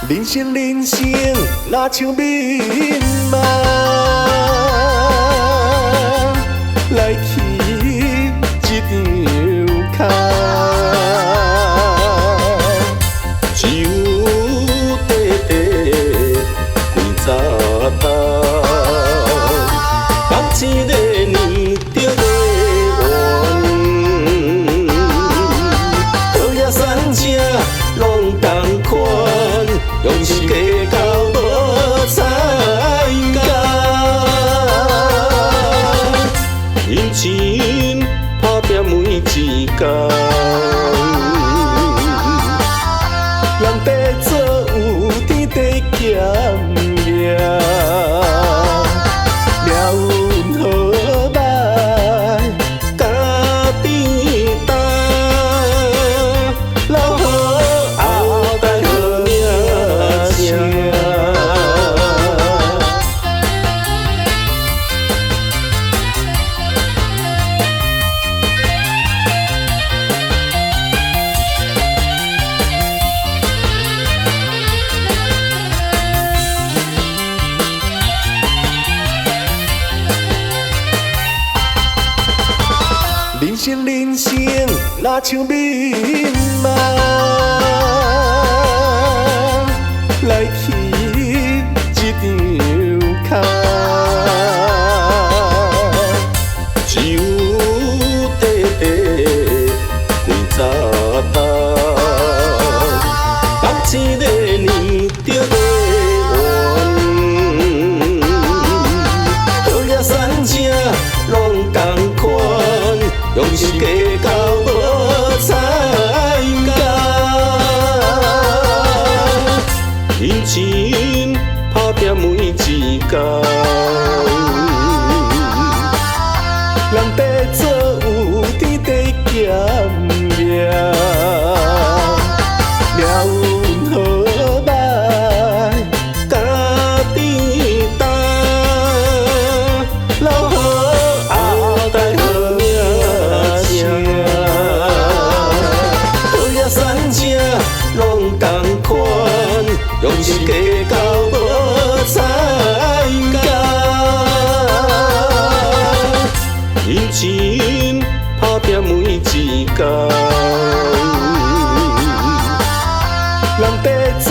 人生人生，若像面茫，来去一场空，只有短几早冬，当一个年着月圆，好野山车拢同款。用心计较无彩工，认真打拼每一天，人地做有天地减命，命运好歹，家己担，老好后代好命。人生人生，若像面茫，来去一场空，只有几早冬，当一个年着月圆，好野山车拢同款。用心计较无彩工，认真打拼每一天，人地做有天地减命，命运好歹，家己担，老好后代好命。拢同款，用心计较无彩工，认真打拼每一天，人地做。